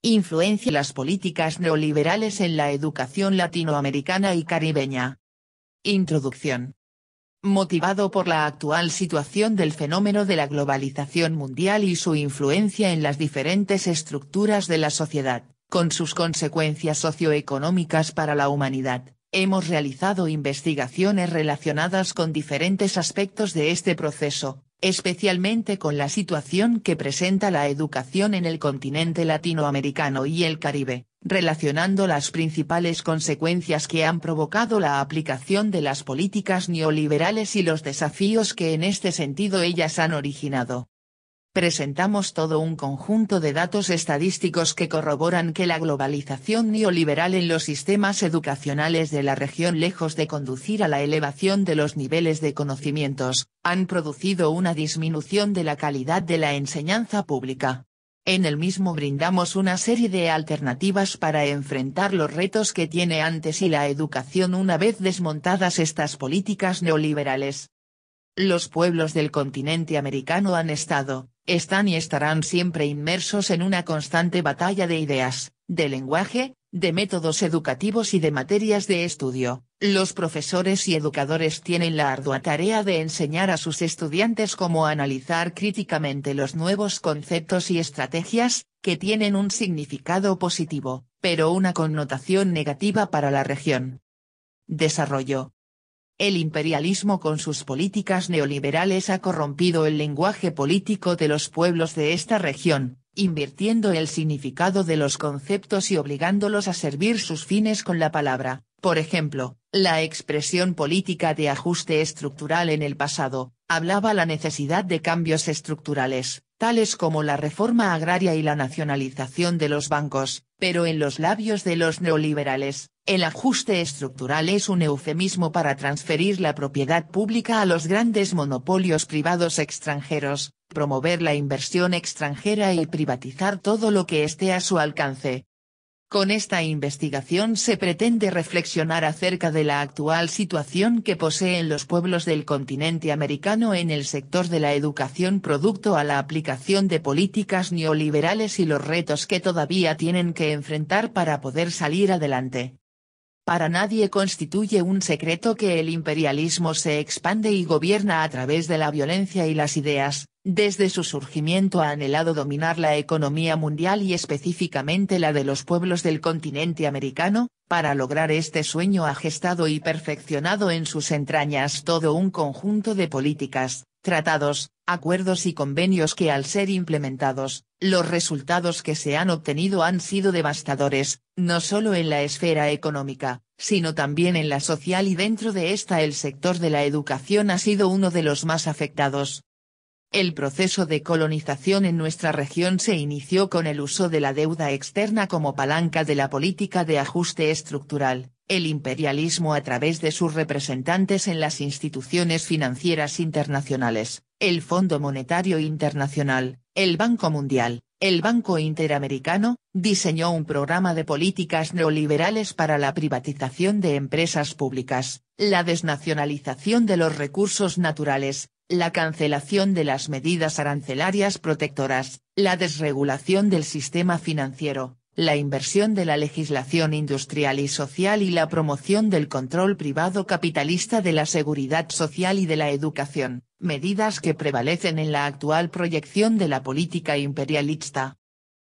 Influencia las políticas neoliberales en la educación latinoamericana y caribeña. Introducción. Motivado por la actual situación del fenómeno de la globalización mundial y su influencia en las diferentes estructuras de la sociedad, con sus consecuencias socioeconómicas para la humanidad, hemos realizado investigaciones relacionadas con diferentes aspectos de este proceso, especialmente con la situación que presenta la educación en el continente latinoamericano y el Caribe, relacionando las principales consecuencias que han provocado la aplicación de las políticas neoliberales y los desafíos que en este sentido ellas han originado. Presentamos todo un conjunto de datos estadísticos que corroboran que la globalización neoliberal en los sistemas educacionales de la región, lejos de conducir a la elevación de los niveles de conocimientos, han producido una disminución de la calidad de la enseñanza pública. En el mismo brindamos una serie de alternativas para enfrentar los retos que tiene ante sí la educación una vez desmontadas estas políticas neoliberales. Los pueblos del continente americano han estado, están y estarán siempre inmersos en una constante batalla de ideas, de lenguaje, de métodos educativos y de materias de estudio. Los profesores y educadores tienen la ardua tarea de enseñar a sus estudiantes cómo analizar críticamente los nuevos conceptos y estrategias, que tienen un significado positivo, pero una connotación negativa para la región. Desarrollo. El imperialismo con sus políticas neoliberales ha corrompido el lenguaje político de los pueblos de esta región, invirtiendo el significado de los conceptos y obligándolos a servir sus fines con la palabra. Por ejemplo, la expresión política de ajuste estructural en el pasado, hablaba la necesidad de cambios estructurales, tales como la reforma agraria y la nacionalización de los bancos, pero en los labios de los neoliberales, el ajuste estructural es un eufemismo para transferir la propiedad pública a los grandes monopolios privados extranjeros, promover la inversión extranjera y privatizar todo lo que esté a su alcance. Con esta investigación se pretende reflexionar acerca de la actual situación que poseen los pueblos del continente americano en el sector de la educación producto a la aplicación de políticas neoliberales y los retos que todavía tienen que enfrentar para poder salir adelante. Para nadie constituye un secreto que el imperialismo se expande y gobierna a través de la violencia y las ideas. Desde su surgimiento ha anhelado dominar la economía mundial y específicamente la de los pueblos del continente americano. Para lograr este sueño ha gestado y perfeccionado en sus entrañas todo un conjunto de políticas, tratados, acuerdos y convenios que al ser implementados, los resultados que se han obtenido han sido devastadores, no solo en la esfera económica, sino también en la social, y dentro de esta el sector de la educación ha sido uno de los más afectados. El proceso de colonización en nuestra región se inició con el uso de la deuda externa como palanca de la política de ajuste estructural. El imperialismo a través de sus representantes en las instituciones financieras internacionales, el Fondo Monetario Internacional, el Banco Mundial, el Banco Interamericano, diseñó un programa de políticas neoliberales para la privatización de empresas públicas, la desnacionalización de los recursos naturales, la cancelación de las medidas arancelarias protectoras, la desregulación del sistema financiero, la inversión de la legislación industrial y social y la promoción del control privado capitalista de la seguridad social y de la educación, medidas que prevalecen en la actual proyección de la política imperialista.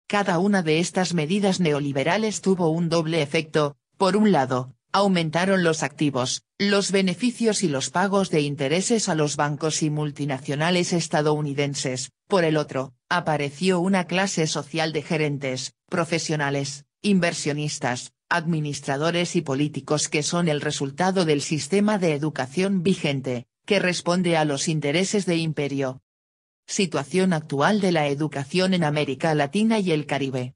Cada una de estas medidas neoliberales tuvo un doble efecto: por un lado, aumentaron los activos, los beneficios y los pagos de intereses a los bancos y multinacionales estadounidenses; por el otro, apareció una clase social de gerentes, profesionales, inversionistas, administradores y políticos que son el resultado del sistema de educación vigente, que responde a los intereses de imperio. Situación actual de la educación en América Latina y el Caribe.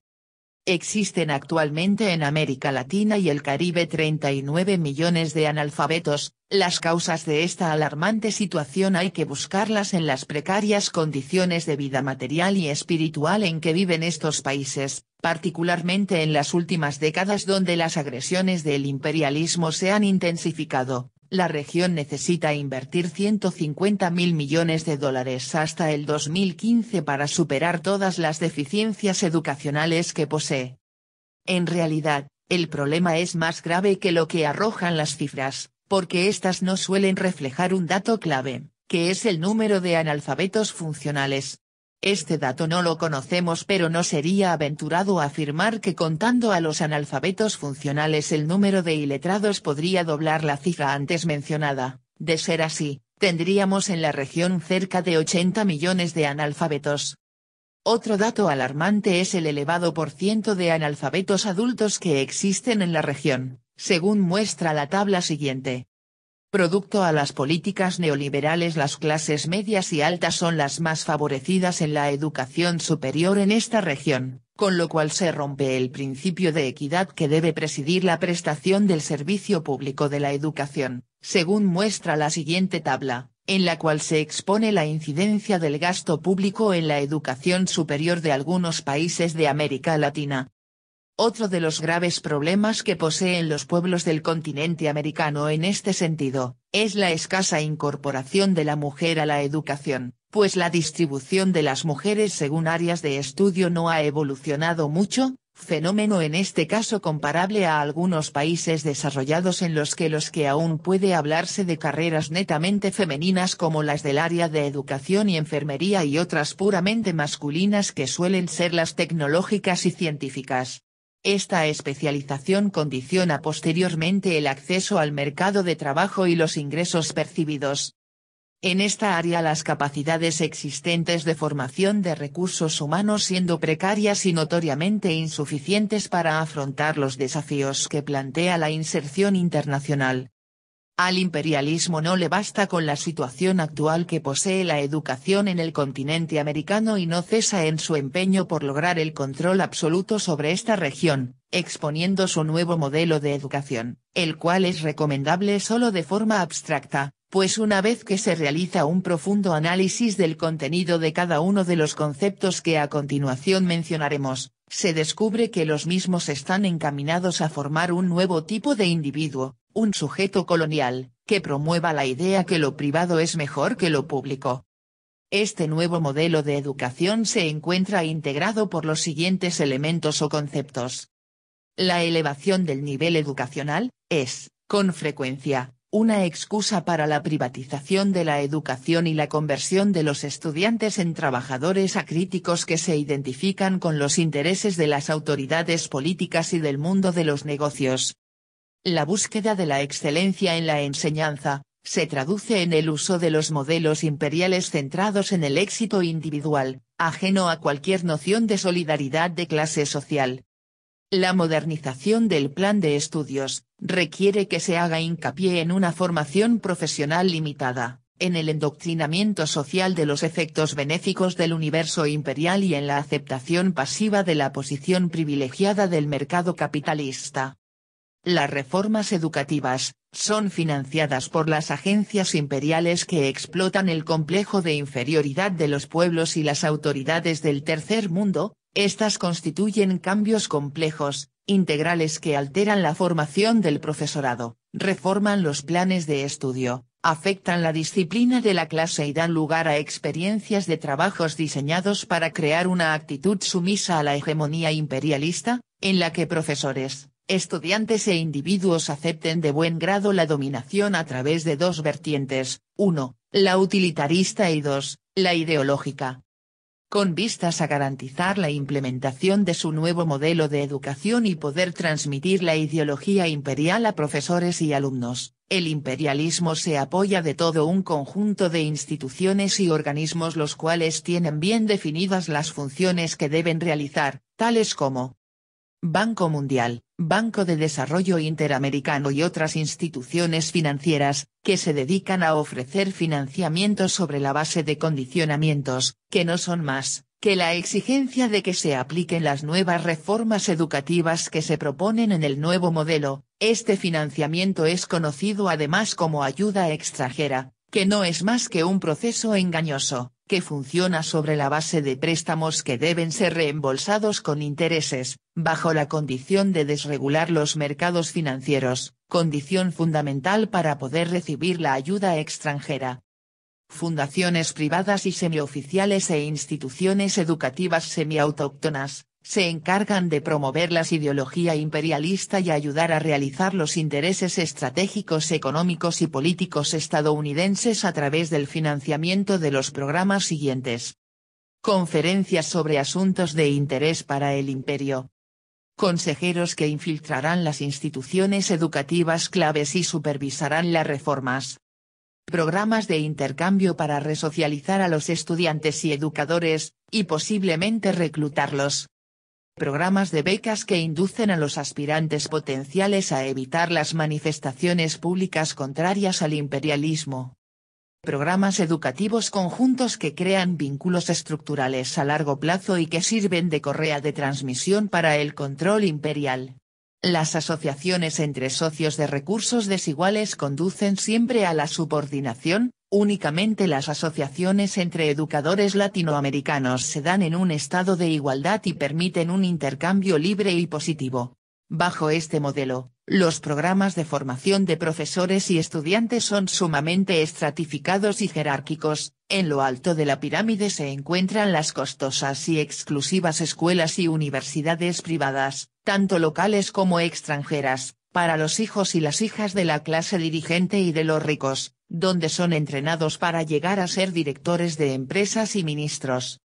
Existen actualmente en América Latina y el Caribe 39 millones de analfabetos. Las causas de esta alarmante situación hay que buscarlas en las precarias condiciones de vida material y espiritual en que viven estos países, particularmente en las últimas décadas donde las agresiones del imperialismo se han intensificado. La región necesita invertir 150.000 millones de dólares hasta el 2015 para superar todas las deficiencias educacionales que posee. En realidad, el problema es más grave que lo que arrojan las cifras, porque estas no suelen reflejar un dato clave, que es el número de analfabetos funcionales. Este dato no lo conocemos, pero no sería aventurado afirmar que contando a los analfabetos funcionales el número de iletrados podría doblar la cifra antes mencionada. De ser así, tendríamos en la región cerca de 80 millones de analfabetos. Otro dato alarmante es el elevado porcentaje de analfabetos adultos que existen en la región, según muestra la tabla siguiente. Producto a las políticas neoliberales, las clases medias y altas son las más favorecidas en la educación superior en esta región, con lo cual se rompe el principio de equidad que debe presidir la prestación del servicio público de la educación, según muestra la siguiente tabla, en la cual se expone la incidencia del gasto público en la educación superior de algunos países de América Latina. Otro de los graves problemas que poseen los pueblos del continente americano en este sentido, es la escasa incorporación de la mujer a la educación, pues la distribución de las mujeres según áreas de estudio no ha evolucionado mucho, fenómeno en este caso comparable a algunos países desarrollados en los que aún puede hablarse de carreras netamente femeninas como las del área de educación y enfermería y otras puramente masculinas que suelen ser las tecnológicas y científicas. Esta especialización condiciona posteriormente el acceso al mercado de trabajo y los ingresos percibidos. En esta área las capacidades existentes de formación de recursos humanos siendo precarias y notoriamente insuficientes para afrontar los desafíos que plantea la inserción internacional. Al imperialismo no le basta con la situación actual que posee la educación en el continente americano y no cesa en su empeño por lograr el control absoluto sobre esta región, exponiendo su nuevo modelo de educación, el cual es recomendable solo de forma abstracta, pues una vez que se realiza un profundo análisis del contenido de cada uno de los conceptos que a continuación mencionaremos, se descubre que los mismos están encaminados a formar un nuevo tipo de individuo, un sujeto colonial, que promueva la idea que lo privado es mejor que lo público. Este nuevo modelo de educación se encuentra integrado por los siguientes elementos o conceptos. La elevación del nivel educacional, es, con frecuencia, una excusa para la privatización de la educación y la conversión de los estudiantes en trabajadores acríticos que se identifican con los intereses de las autoridades políticas y del mundo de los negocios. La búsqueda de la excelencia en la enseñanza, se traduce en el uso de los modelos imperiales centrados en el éxito individual, ajeno a cualquier noción de solidaridad de clase social. La modernización del plan de estudios, requiere que se haga hincapié en una formación profesional limitada, en el endoctrinamiento social de los efectos benéficos del universo imperial y en la aceptación pasiva de la posición privilegiada del mercado capitalista. Las reformas educativas, son financiadas por las agencias imperiales que explotan el complejo de inferioridad de los pueblos y las autoridades del tercer mundo. Estas constituyen cambios complejos, integrales que alteran la formación del profesorado, reforman los planes de estudio, afectan la disciplina de la clase y dan lugar a experiencias de trabajos diseñados para crear una actitud sumisa a la hegemonía imperialista, en la que profesores, estudiantes e individuos acepten de buen grado la dominación a través de dos vertientes, 1, la utilitarista y 2, la ideológica. Con vistas a garantizar la implementación de su nuevo modelo de educación y poder transmitir la ideología imperial a profesores y alumnos, el imperialismo se apoya de todo un conjunto de instituciones y organismos los cuales tienen bien definidas las funciones que deben realizar, tales como Banco Mundial, Banco de Desarrollo Interamericano y otras instituciones financieras, que se dedican a ofrecer financiamiento sobre la base de condicionamientos, que no son más que la exigencia de que se apliquen las nuevas reformas educativas que se proponen en el nuevo modelo. Este financiamiento es conocido además como ayuda extranjera, que no es más que un proceso engañoso, que funciona sobre la base de préstamos que deben ser reembolsados con intereses, bajo la condición de desregular los mercados financieros, condición fundamental para poder recibir la ayuda extranjera. Fundaciones privadas y semioficiales e instituciones educativas semiautóctonas, se encargan de promover la ideología imperialista y ayudar a realizar los intereses estratégicos económicos y políticos estadounidenses a través del financiamiento de los programas siguientes. Conferencias sobre asuntos de interés para el imperio. Consejeros que infiltrarán las instituciones educativas claves y supervisarán las reformas. Programas de intercambio para resocializar a los estudiantes y educadores, y posiblemente reclutarlos. Programas de becas que inducen a los aspirantes potenciales a evitar las manifestaciones públicas contrarias al imperialismo. Programas educativos conjuntos que crean vínculos estructurales a largo plazo y que sirven de correa de transmisión para el control imperial. Las asociaciones entre socios de recursos desiguales conducen siempre a la subordinación. Únicamente las asociaciones entre educadores latinoamericanos se dan en un estado de igualdad y permiten un intercambio libre y positivo. Bajo este modelo, los programas de formación de profesores y estudiantes son sumamente estratificados y jerárquicos. En lo alto de la pirámide se encuentran las costosas y exclusivas escuelas y universidades privadas, tanto locales como extranjeras, para los hijos y las hijas de la clase dirigente y de los ricos, donde son entrenados para llegar a ser directores de empresas y ministros.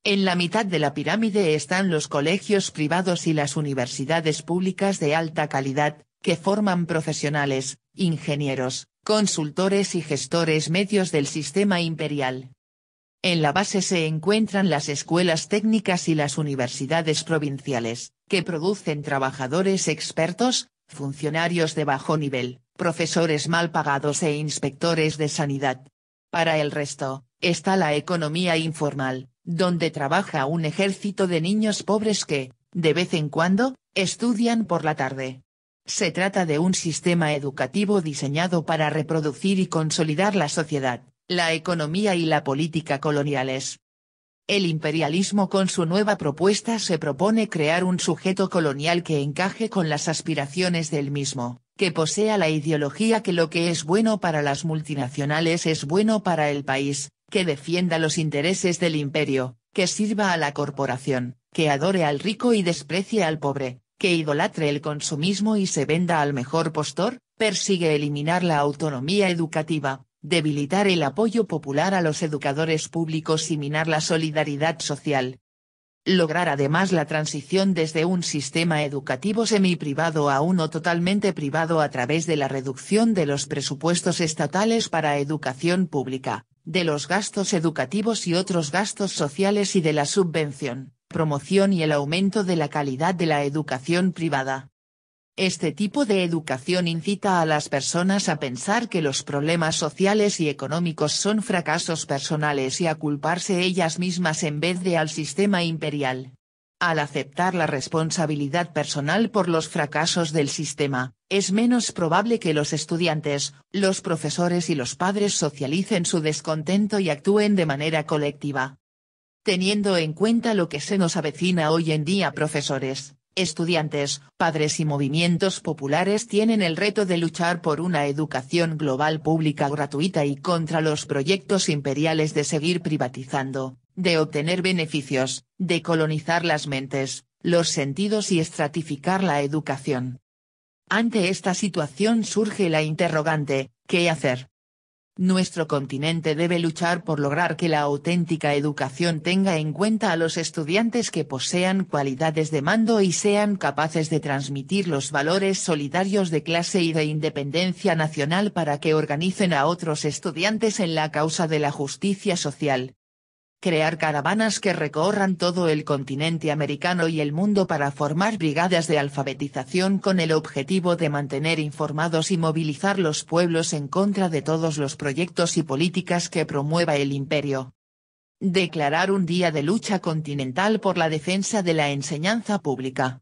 En la mitad de la pirámide están los colegios privados y las universidades públicas de alta calidad, que forman profesionales, ingenieros, consultores y gestores medios del sistema imperial. En la base se encuentran las escuelas técnicas y las universidades provinciales, que producen trabajadores expertos, funcionarios de bajo nivel, profesores mal pagados e inspectores de sanidad. Para el resto, está la economía informal, donde trabaja un ejército de niños pobres que, de vez en cuando, estudian por la tarde. Se trata de un sistema educativo diseñado para reproducir y consolidar la sociedad, la economía y la política coloniales. El imperialismo con su nueva propuesta se propone crear un sujeto colonial que encaje con las aspiraciones del mismo, que posea la ideología que lo que es bueno para las multinacionales es bueno para el país, que defienda los intereses del imperio, que sirva a la corporación, que adore al rico y desprecie al pobre, que idolatre el consumismo y se venda al mejor postor, persigue eliminar la autonomía educativa, debilitar el apoyo popular a los educadores públicos y minar la solidaridad social. Lograr además la transición desde un sistema educativo semiprivado a uno totalmente privado a través de la reducción de los presupuestos estatales para educación pública, de los gastos educativos y otros gastos sociales y de la subvención, promoción y el aumento de la calidad de la educación privada. Este tipo de educación incita a las personas a pensar que los problemas sociales y económicos son fracasos personales y a culparse ellas mismas en vez de al sistema imperial. Al aceptar la responsabilidad personal por los fracasos del sistema, es menos probable que los estudiantes, los profesores y los padres socialicen su descontento y actúen de manera colectiva. Teniendo en cuenta lo que se nos avecina hoy en día, profesores, estudiantes, padres y movimientos populares tienen el reto de luchar por una educación global pública gratuita y contra los proyectos imperiales de seguir privatizando, de obtener beneficios, de colonizar las mentes, los sentidos y estratificar la educación. Ante esta situación surge la interrogante, ¿qué hacer? Nuestro continente debe luchar por lograr que la auténtica educación tenga en cuenta a los estudiantes que posean cualidades de mando y sean capaces de transmitir los valores solidarios de clase y de independencia nacional para que organicen a otros estudiantes en la causa de la justicia social. Crear caravanas que recorran todo el continente americano y el mundo para formar brigadas de alfabetización con el objetivo de mantener informados y movilizar los pueblos en contra de todos los proyectos y políticas que promueva el imperio. Declarar un día de lucha continental por la defensa de la enseñanza pública.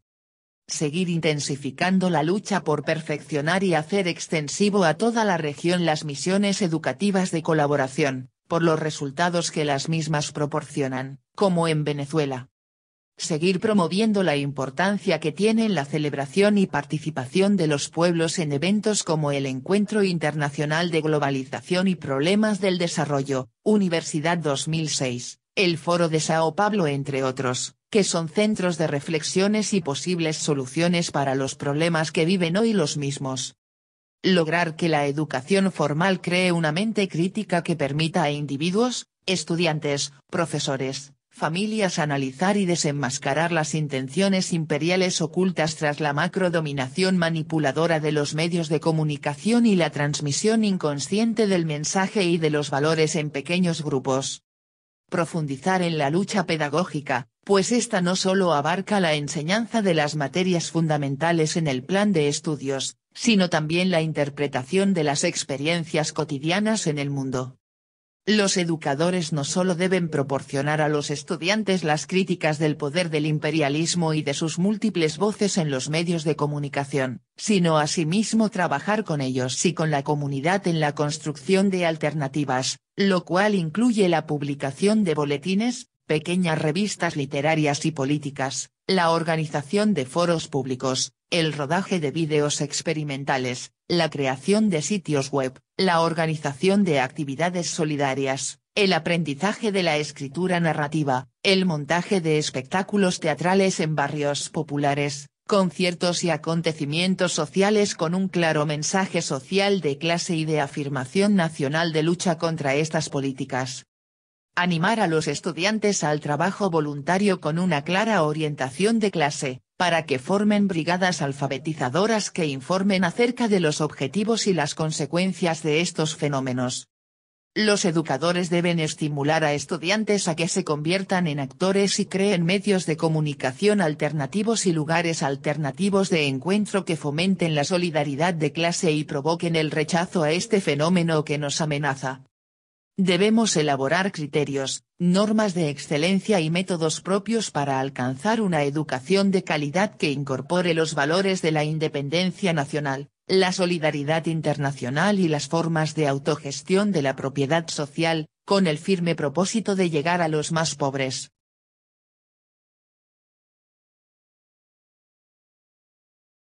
Seguir intensificando la lucha por perfeccionar y hacer extensivo a toda la región las misiones educativas de colaboración, por los resultados que las mismas proporcionan, como en Venezuela. Seguir promoviendo la importancia que tiene la celebración y participación de los pueblos en eventos como el Encuentro Internacional de Globalización y Problemas del Desarrollo, Universidad 2006, el Foro de Sao Paulo entre otros, que son centros de reflexiones y posibles soluciones para los problemas que viven hoy los mismos. Lograr que la educación formal cree una mente crítica que permita a individuos, estudiantes, profesores, familias analizar y desenmascarar las intenciones imperiales ocultas tras la macrodominación manipuladora de los medios de comunicación y la transmisión inconsciente del mensaje y de los valores en pequeños grupos. Profundizar en la lucha pedagógica, pues esta no solo abarca la enseñanza de las materias fundamentales en el plan de estudios, sino también la interpretación de las experiencias cotidianas en el mundo. Los educadores no solo deben proporcionar a los estudiantes las críticas del poder del imperialismo y de sus múltiples voces en los medios de comunicación, sino asimismo trabajar con ellos y con la comunidad en la construcción de alternativas, lo cual incluye la publicación de boletines, pequeñas revistas literarias y políticas, la organización de foros públicos, el rodaje de vídeos experimentales, la creación de sitios web, la organización de actividades solidarias, el aprendizaje de la escritura narrativa, el montaje de espectáculos teatrales en barrios populares, conciertos y acontecimientos sociales con un claro mensaje social de clase y de afirmación nacional de lucha contra estas políticas. Animar a los estudiantes al trabajo voluntario con una clara orientación de clase, para que formen brigadas alfabetizadoras que informen acerca de los objetivos y las consecuencias de estos fenómenos. Los educadores deben estimular a estudiantes a que se conviertan en actores y creen medios de comunicación alternativos y lugares alternativos de encuentro que fomenten la solidaridad de clase y provoquen el rechazo a este fenómeno que nos amenaza. Debemos elaborar criterios, normas de excelencia y métodos propios para alcanzar una educación de calidad que incorpore los valores de la independencia nacional, la solidaridad internacional y las formas de autogestión de la propiedad social, con el firme propósito de llegar a los más pobres,